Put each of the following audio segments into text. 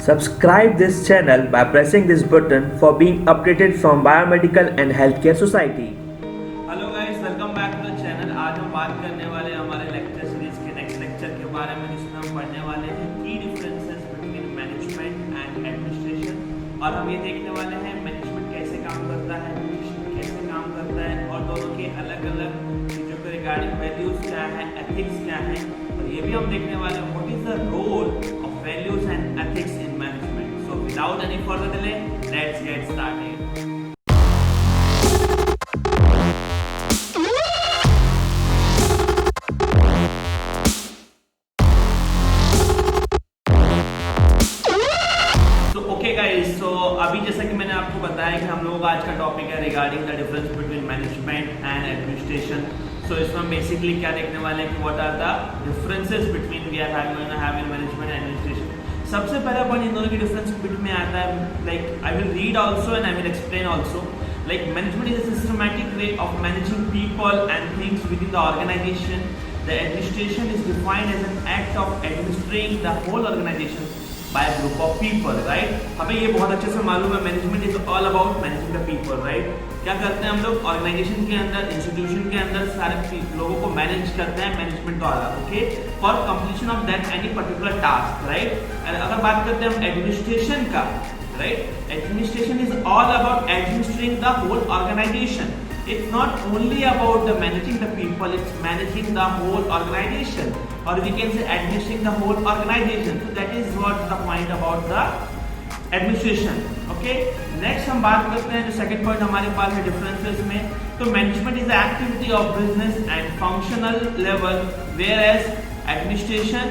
Subscribe this channel by pressing this button for being updated from Biomedical and Healthcare Society. Hello guys, welcome back to the channel. आज हम बात करने वाले हैं हमारे lecture series के नेक्स्ट लेक्चर के बारे में, जिसमें हम पढ़ने वाले हैं की differences between management and administration. और हम ये देखने वाले हैं मैनेजमेंट कैसे काम करता है, एडमिनिस्ट्रेशन कैसे काम करता है, और दोनों के अलग अलग चीज़ों के रिगार्डिंग वैल्यूज क्या है, एथिक्स क्या है, और ये भी हम देखने वाले हैं what is the role of values and ethics in management. So without any further delay, let's get started. अभी जैसा कि मैंने आपको बताया कि हम लोगों का आज का टॉपिक है regarding the difference between management and administration. So इसमें हम बेसिकली क्या देखने वाले हैं कि what are the differences between we are having management and administration. सबसे पहला पॉइंट इन दोनों के डिफरेंस बिटवीन में आता है, like I will read also and I will explain also. Like management is a systematic way of managing people and things within the organization. The administration is defined as an act of administering the whole organization by a group of people, right? हमें ये बहुत अच्छे से मालूम है, management is all about managing the people, right? क्या करते हैं हम लोग ऑर्गेनाइजेशन के अंदर, इंस्टीट्यूशन के अंदर सारे लोगों को मैनेज करते हैं मैनेजमेंट द्वारा, okay, for completion of that any particular task, right? अगर बात करते हैं हम एडमिनिस्ट्रेशन का, right? Administration is all about administering the whole organization. It's not only about the managing the people, it's managing the whole organization, or we can say administering the whole organization. So that is what the point about the administration. Okay, next हम बात करते हैं जो second point हमारे पास है differences में। तो management is the activity of business and functional level, whereas administration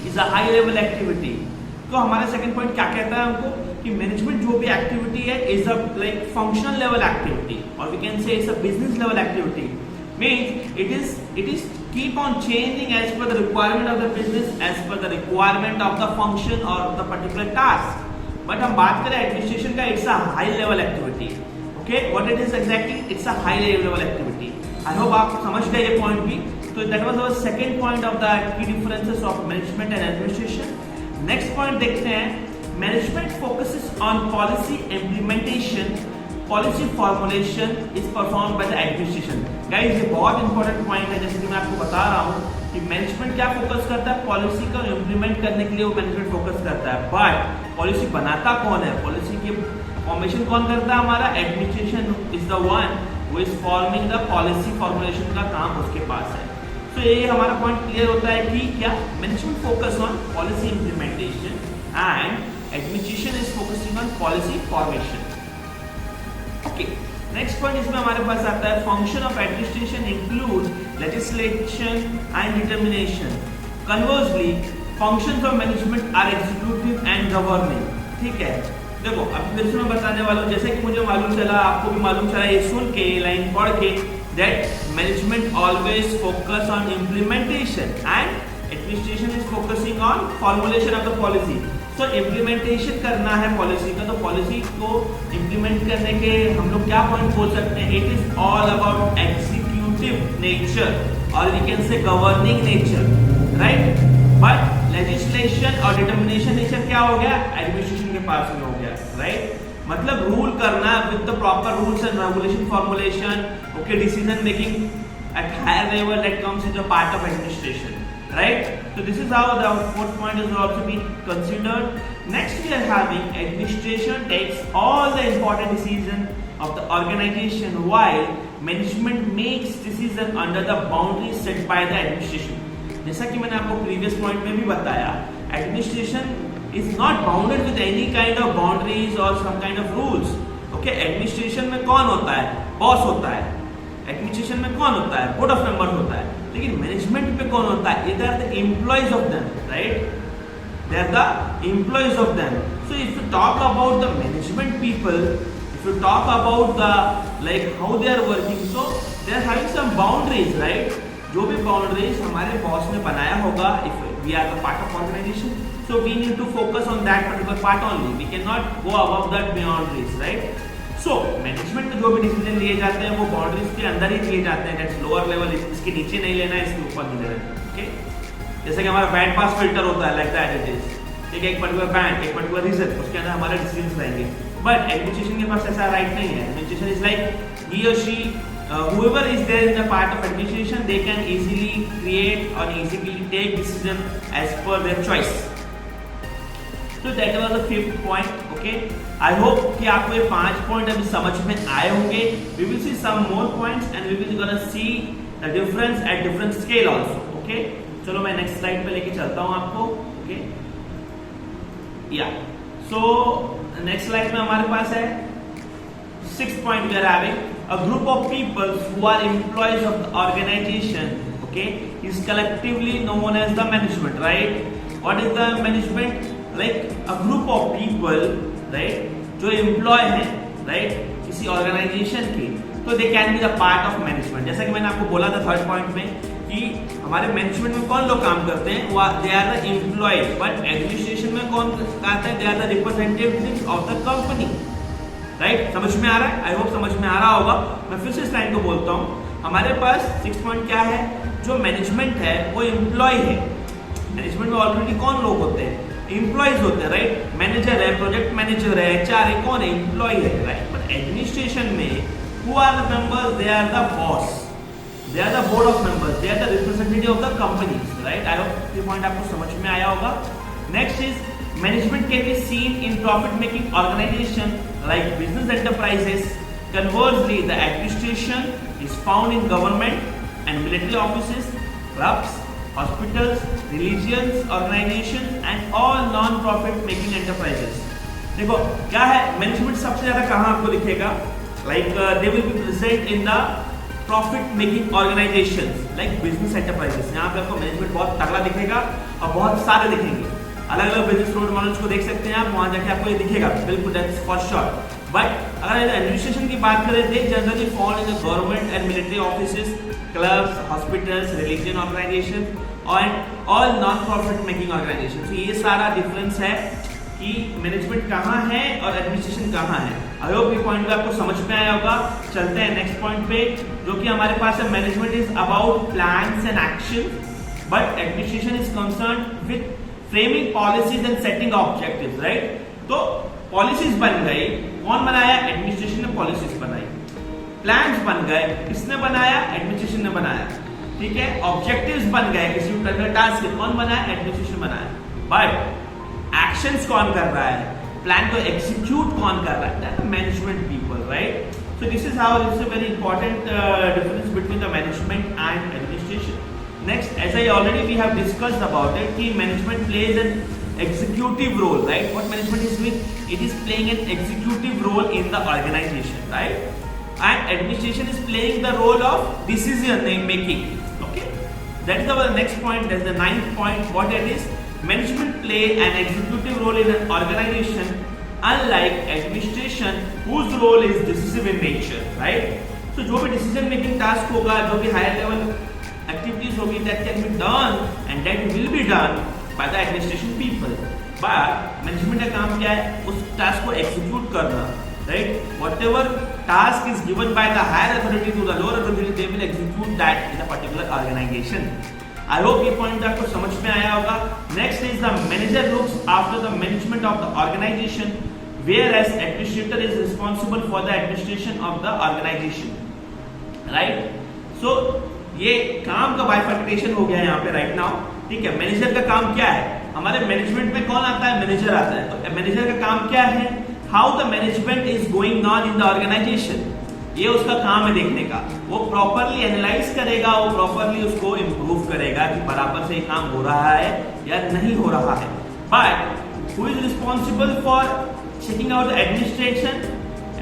is a high level activity. तो हमारा सेकंड पॉइंट क्या कहता है हमको कि मैनेजमेंट जो भी एक्टिविटी है is a like functional level activity, और we can say it's a business level activity. Means it is keep on changing as per the requirement of the business, as per the requirement of the function और the particular task. But हम बात करें administration का, it's a high level activity. Okay, what it is exactly, it's a high level activity. I hope आप समझ गए ये point भी। तो that was our second point of the key differences of management and administration. Next point देखते हैं, management focuses on policy implementation, policy formulation is perform by the administration. Guys ये बहुत इंपॉर्टेंट पॉइंट है, जैसे कि मैं आपको बता रहा हूँ कि मैनेजमेंट क्या फोकस करता है, पॉलिसी को इम्प्लीमेंट करने के लिए वो मैनेजमेंट फोकस करता है। बट पॉलिसी बनाता कौन है, पॉलिसी की फॉर्मेशन कौन करता है, हमारा administration is the one who is forming the policy formulation का काम उसके पास है। तो ये हमारा पॉइंट क्लियर होता है कि क्या management focus on policy implementation and administration is focusing on policy formation. Okay, next point इसमें हमारे पास आता है, function of administration include legislation and determination. Conversely functions of management are executive and governing. ठीक है, देखो अब फिर से मैं बताने वाला हूँ, जैसे कि मुझे मालूम चला, आपको भी मालूम चला ये सुन के, लाइन पढ़ के, that management always focus on implementation and administration is focusing on formulation of the policy. So implementation करना है पॉलिसी का, तो पॉलिसी को implement करने के हम लोग क्या पॉइंट बोल सकते हैं, it is all about executive nature or we can say governing nature, right? But legislation और determination nature क्या हो गया, administration के पास में हो गया, right? मतलब रूल करना with the proper rules and regulation formulation, okay, decision making at higher level that comes in the part of administration, right? So this is how the fourth point is also being considered. Next we are having administration takes all the important decision of the organization while management makes decision under the boundaries set by the administration. जैसा कि मैंने आपको previous point में भी बताया, administration is not bounded with any kind of boundaries or some kind of rules. Okay, administration में कौन होता है, बॉस होता है। एडमिनिस्ट्रेशन में कौन होता है, बोर्ड ऑफ मेंबर्स होता है। लेकिन मैनेजमेंट पे कौन होता है, they are the employees of them, right? They are the employees of them. So if you talk about the management people, if you talk about the like how they are working, so they are having some boundaries, right? जो भी boundaries हमारे boss ने बनाया होगा, if we are the part of organization, so we need to focus on that particular part only. We cannot go above that boundaries, right? So management में जो भी decision लिए जाते हैं वो बाउंड्रीज के अंदर ही लिए जाते हैं, दैट्स लोअर लेवल, इसके नीचे नहीं लेना है, इसके ऊपर नहीं लेना है। ओके, जैसे कि हमारा बैंड पास फिल्टर होता है, लाइक दैट इट इज। ठीक है, एक पर्टिकुलर बैंक, एक पर्टिकुलर रीजन, उसके अंदर हमारे डिसीजंस रहेंगे। बट एडमिनिस्ट्रेशन के पास ऐसा राइट नहीं है। Administration is like he or she whoever is there in the part of administration, they can easily create or easily take decision as per their choice. So that was the 5th point. Okay, I hope कि आपको ये 5 point अभी समझ में आए होंगे। We will see some more points and we will gonna see the difference at different scale also. Okay, चलो मैं नेक्स्ट स्लाइड पे लेके चलता हूँ आपको। Okay, yeah, so next slide में हमारे पास है 6th point we are having a group of people who are employees of the organization, okay, is collectively known as the management, right? What is the management? Like a group of people, right, जो employ हैं, right, किसी organization के, तो they can be the part of management. जैसा कि मैंने आपको बोला था 3rd point में कि हमारे मैनेजमेंट में कौन लोग काम करते हैं, they are the employees, but administration में कौन करते हैं, they are the representatives of the company. Right, समझ में आ रहा है? आई होप समझ में आ रहा होगा। मैं फिर से इस लाइन को बोलता हूँ। हमारे पास 6 पॉइंट क्या है, जो मैनेजमेंट है वो एम्प्लॉय है। मैनेजमेंट में ऑलरेडी कौन लोग होते हैं, एम्प्लॉयज होते हैं, राइट। मैनेजर है, प्रोजेक्ट मैनेजर है, HR है, कौन है, एम्प्लॉय है, राइट। बट एडमिनिस्ट्रेशन में who are the members, they are the boss, they are the board of members, they are the representative of the companies, right. I hope ये point आपको समझ में आया होगा। Next is management can be seen in profit making organization like business enterprises. Conversely, the administration is found in government and military offices, clubs, hospitals, religions organizations and all non profit making enterprises. देखो क्या है, management सबसे ज्यादा कहाँ आपको दिखेगा, like they will be present in the profit making organizations like business enterprises. यहाँ पे आपको मैनेजमेंट बहुत तगड़ा दिखेगा और बहुत सारे दिखेंगे। अलग अलग बिजनेस रोल मॉडल्स को देख सकते हैं आप, वहां जाके आपको ये दिखेगा, बिल्कुल, दैट्स फॉर श्योर। बट अगर एडमिनिस्ट्रेशन की बात करें, they generally fall in the government and military offices, clubs, hospitals, religion organization और all non profit making organization. तो ये सारा डिफरेंस है कि मैनेजमेंट कहाँ है और एडमिनिस्ट्रेशन कहाँ है। आई होप ये पॉइंट आपको समझ में आया होगा। चलते हैं नेक्स्ट पॉइंट पे, जो कि हमारे पास है, management is about plans and action, but administration is concern with framing policies and setting objectives, right. तो पॉलिसीज बन गई, कौन बनाया, एडमिनिस्ट्रेशन ने पॉलिसीज बनाई। प्लान्स बन गए, किसने बनाया, एडमिनिस्ट्रेशन ने बनाया, ठीक है। ऑब्जेक्टिव्स बन गए, किसी पर्टिकुलर टास्क के, कौन बनाया, एडमिनिस्ट्रेशन बनाया। बट एक्शंस कौन कर रहा है, प्लान को एग्जीक्यूट कौन कर रहा है, management people, right. So this is how this is a very important difference between the management and administration. Next, as I already we have discussed about it, कि management plays an executive role, right? What management is doing? It is playing an executive role in the organization, right? And administration is playing the role of decision making. Okay, that is our next point. That's the 9th point. What it is? Management play an executive role in an organization, unlike administration, whose role is decisive in nature, right? So जो भी decision making task होगा, जो भी higher level activities होगी, that can be done and that will be done by the administration people. But management का काम क्या है, उस task को execute करना, right? Whatever task is given by the higher authority to the lower authority, they will execute that in a particular organization. I hope ये point आपको समझ में आया होगा। Next is the manager looks after the management of the organization, whereas administrator is responsible for the administration of the organization, right? So ये काम का bifurcation हो गया यहाँ पे राइट नाउ, ठीक है। मैनेजर का काम क्या है, हमारे मैनेजमेंट में कौन आता है, मैनेजर आता है। तो मैनेजर का काम क्या है, how the management is going on in the organization, ये उसका काम है देखने का। वो प्रॉपरली एनालाइज करेगा, वो प्रॉपरली उसको इम्प्रूव करेगा कि बराबर से काम हो रहा है या नहीं हो रहा है। But who is responsible for checking out the administration,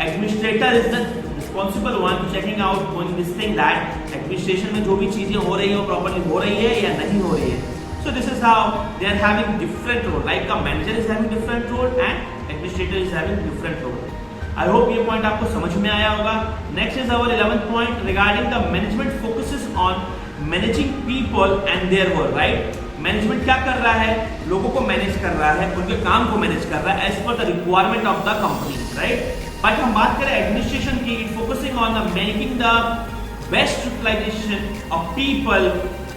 administrator is the responsible one to checking out doing this thing that administration में जो भी चीजें हो रही है वो properly हो रही है या नहीं हो रही है। So this is how they are having different role, like a manager is having different role and administrator is having different role. I hope ये point आपको समझ में आया होगा। Next is our 11th point regarding the management focuses on managing people and their work, right? Management क्या कर रहा है, लोगों को मैनेज कर रहा है, उनके काम को मैनेज कर रहा है as per the requirement of the company, right. But हम बात करें एडमिनिस्ट्रेशन की, it focusing on the making the best utilization of people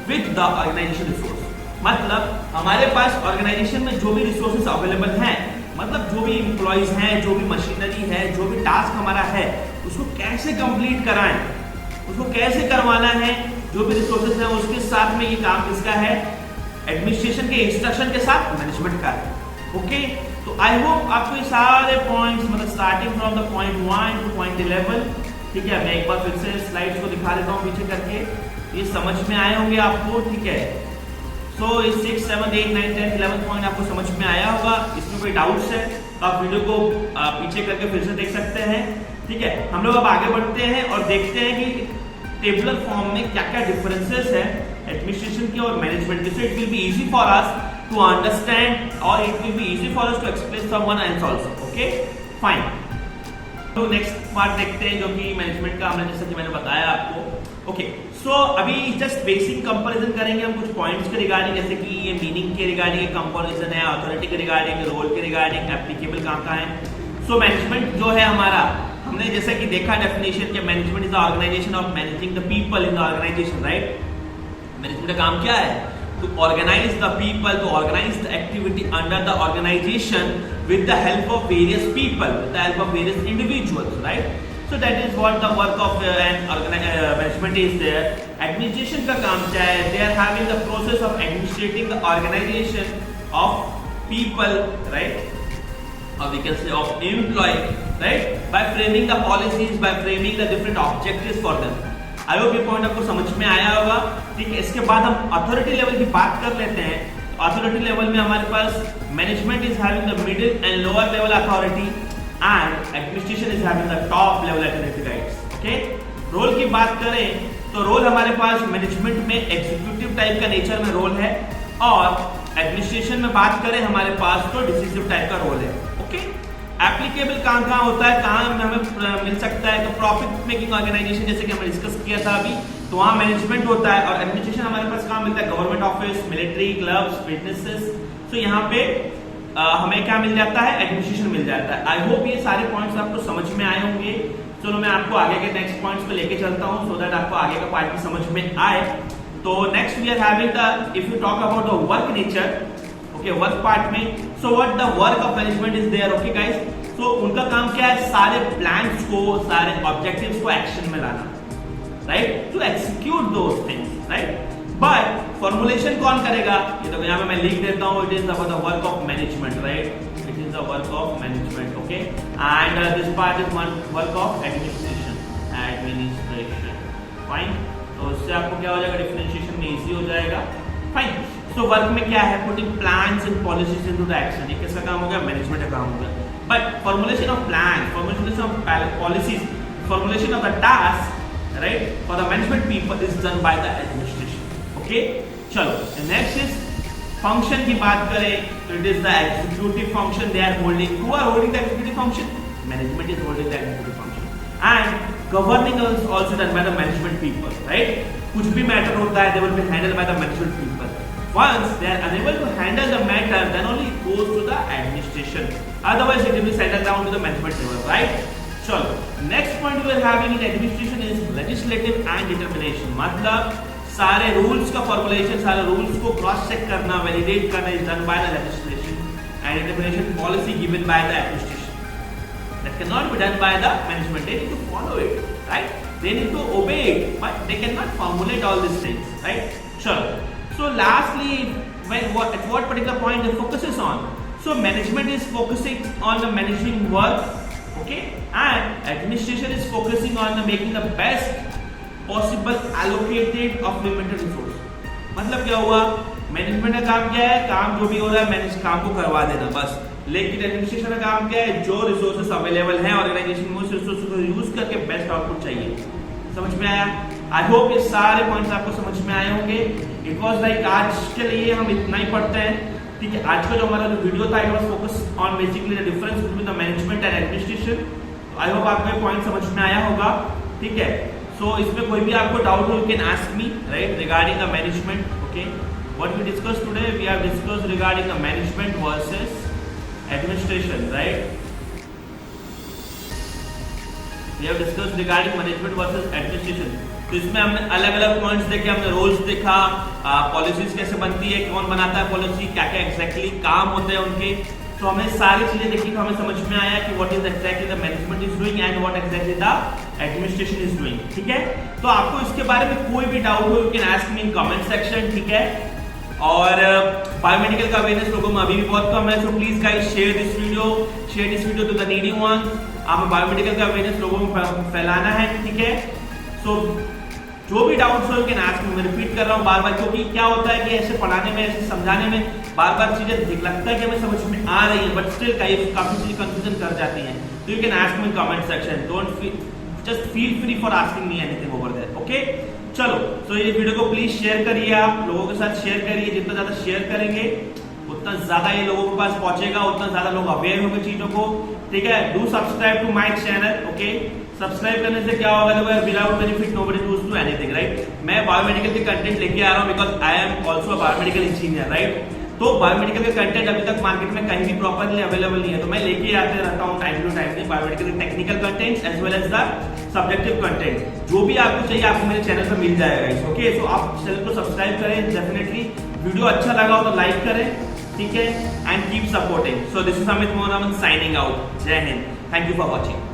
with the organization resource. मतलब हमारे पास ऑर्गेनाइजेशन में जो भी रिसोर्सेज अवेलेबल हैं, मतलब जो भी एम्प्लॉइज हैं, जो भी मशीनरी है, जो भी टास्क हमारा है, उसको कैसे कंप्लीट कराएं, उसको कैसे करवाना है, जो भी रिसोर्सेज हैं उसके साथ में ये काम किसका है, एडमिनिस्ट्रेशन के इंस्ट्रक्शन के साथ मैनेजमेंट का है। ओके, तो आई होप आपको ये सारे पॉइंट्स, मतलब starting from the point 1 two point 11, ठीक है, मैं एक बार फिर से स्लाइड्स को दिखा देता हूँ पीछे करके, ये समझ में आए होंगे आपको, ठीक है। सो इस 6, 7, 8, 9, 10, 11 पॉइंट आपको समझ में आया होगा। इसमें कोई डाउट्स है तो आप वीडियो को पीछे करके फिर से देख सकते हैं, ठीक है। हम लोग अब आगे बढ़ते हैं और देखते हैं कि टेबुलर फॉर्म में क्या क्या डिफरेंसेस है एडमिनिस्ट्रेशन के और मैनेजमेंट के। So it will be easy for us to understand और it will be easy for us to explain someone else also. Okay, fine. तो नेक्स्ट पार्ट देखते हैं जो कि मैनेजमेंट का हमने, जैसा कि मैंने बताया आपको। ओके, सो अभी जस्ट बेसिक कंपैरिजन करेंगे हम कुछ पॉइंट्स के रिगार्डिंग, जैसे कि ये मीनिंग के रिगार्डिंग कंपैरिजन है, अथॉरिटी के रिगार्डिंग, रोल के रिगार्डिंग, एप्लीकेबल कहाँ है। सो मैनेजमेंट जो है हमारा, हमने जैसे कि देखा डेफिनेशन के management is the organization of managing the people in the organization, right. Management का काम क्या है, to organize the people, to organize the activity under the organization with the help of various people, with the help of various individuals, right? So that is what the work of management is there. Administration का काम क्या है, they are having the process of administrating the organization of people, right? Or we can say of employee, right? By framing the policies, by framing the different objectives for them. I hope ये point आपको समझ में आया होगा, ठीक है। इसके बाद हम अथॉरिटी लेवल की बात कर लेते हैं। अथॉरिटी लेवल में हमारे पास management is having the middle and lower level authority and administration is having the top level authority, rights. Okay, role की बात करें तो रोल हमारे पास मैनेजमेंट में एग्जीक्यूटिव टाइप का नेचर में रोल है, और एडमिनिस्ट्रेशन में बात करें हमारे पास तो डिसिसिव टाइप का रोल है। ओके, एप्लीकेबल कहाँ कहाँ होता है, कहाँ हमें मिल सकता है, तो प्रॉफिट मेकिंग ऑर्गेनाइजेशन जैसे कि हमने डिस्कस किया था अभी, तो वहाँ मैनेजमेंट होता है। और एडमिनिस्ट्रेशन हमारे पास कहाँ मिलता है, government office, military, clubs, businesses. तो यहाँ पे हमें क्या मिल जाता है, एडमिनिस्ट्रेशन मिल जाता है। आई होप ये सारे पॉइंट्स आपको समझ में आए होंगे। चलो मैं आपको आगे के नेक्स्ट पॉइंट्स पे लेके चलता हूँ, सो दैट आपको आगे का पार्ट भी समझ में आए। तो next we are having the, if you talk about the work nature, okay, work part में, so what the work of management is there. Okay guys, तो उनका काम क्या है, सारे प्लान्स को, सारे ऑब्जेक्टिव्स को एक्शन में लाना, right, to execute those things, right. But formulation कौन करेगा, ये तो यहाँ पे मैं लिख देता हूँ, it is about the work of management, right, it is the work of management. Okay, and this part is work of administration, fine. तो इससे आपको क्या हो जाएगा, डिफरेंशिएशन में इजी हो जाएगा, फाइन। सो वर्क में क्या है, putting plans and policies into the action, ये किसका काम हो गया, मैनेजमेंट का काम हो गया। But formulation of plan, formulation of policies, formulation of the task, right, for the management people is done by the administration. Okay, चलो next is function की बात करें तो it is the executive function they are holding. Who are holding the executive function? Management is holding the executive function. And governing is also done by the management people, right? कुछ भी matter होता है, they will be handled by the management people. Once they are unable to handle the matter, then only it goes to the administration. Otherwise, it will be settled down to the management level, right? So, next point we are having in administration is legislative and determination. मतलब सारे rules का formulation, सारे rules को cross check करना, validate करना is done by the legislation and determination policy given by the administration. That cannot be done by the management. They need to follow it, right? They need to obey it, but they cannot formulate all these things, right? Sure. So lastly, at what particular point it focuses on? So management is focusing on the managing work, okay, and administration is focusing on the making the best possible allocated of limited resource. मतलब क्या हुआ, management का काम क्या है, काम जो भी हो रहा है मैनेज काम को करवा देना बस। लेकिन एडमिनिस्ट्रेशन का काम क्या है, जो रिसोर्सेस अवेलेबल हैं ऑर्गेनाइजेशन में उस रिसोर्सेस को यूज करके बेस्ट आउटपुट चाहिए। समझ में आया? आई होप ये सारे पॉइंट्स आपको समझ में आए होंगे। इट वाज लाइक आज के लिए हम इतना ही पढ़ते हैं, ठीक है। आज का जो हमारा जो वीडियो था it was focus on basically the difference between the management and administration. I hope आपको ये पॉइंट समझ में आया होगा, ठीक है। सो इसमें कोई भी आपको डाउट हो, you can ask me, right, regarding the management. Okay, what we discuss today, we have discussed regarding the management versus administration, right. We have discussed regarding management versus administration. तो इसमें हमने अलग अलग पॉइंट्स देखे, हमने roles देखा, policies कैसे बनती है, कौन बनाता है पॉलिसी, क्या क्या एग्जैक्टली काम होते हैं उनके। तो हमने सारी चीजें देखी, तो हमें समझ में आया कि what is exactly the management is doing and what exactly the administration is doing. ठीक है, तो आपको इसके बारे में कोई भी डाउट हो you can ask me in comment section. ठीक है, और बायोमेडिकल का अवेयरनेस लोगों में अभी भी बहुत कम है, so please guys share this video to the needy one. हमें बायोमेडिकल का अवेयरनेस लोगों में फैलाना है। ठीक है, सो जो भी डाउट्स हो यू कैन आस्क मी। मैं रिपीट कर रहा हूँ बार बार, क्योंकि क्या होता है कि ऐसे पढ़ाने में, ऐसे समझाने में बार बार चीजें लगता है कि हमें समझ में आ रही है, बट स्टिल काफी चीजें कंफ्यूजन कर जाती हैं। तो you can ask me in comment section, just feel free for asking me anything over there. Okay, चलो, तो ये वीडियो को प्लीज शेयर करिए, आप लोगों के साथ शेयर करिए। जितना ज्यादा शेयर करेंगे उतना ज्यादा ये लोगों के पास पहुंचेगा, उतना ज्यादा लोग अवेयर होंगे चीजों को। ठीक है, do subscribe to my channel. Okay, subscribe करने से क्या होगा, without benefit nobody does to anything, right. मैं बायोमेडिकल के कंटेंट लेके आ रहा हूँ because I am also biomedical engineer, right. तो बायोमेडिकल के कंटेंट अभी तक मार्केट में कहीं भी प्रॉपरली अवेलेबल नहीं है, तो मैं लेके आते रहता हूँ time to time biomedical technical content as well as the subjective content. जो भी आपको चाहिए आपको मेरे चैनल पर मिल जाएगा। ओके, सो आप चैनल को सब्सक्राइब करें डेफिनेटली। वीडियो अच्छा लगा हो तो लाइक करें, ठीक है, and keep supporting. So this is Amit Mohan signing out. जय हिंद, थैंक यू फॉर वॉचिंग।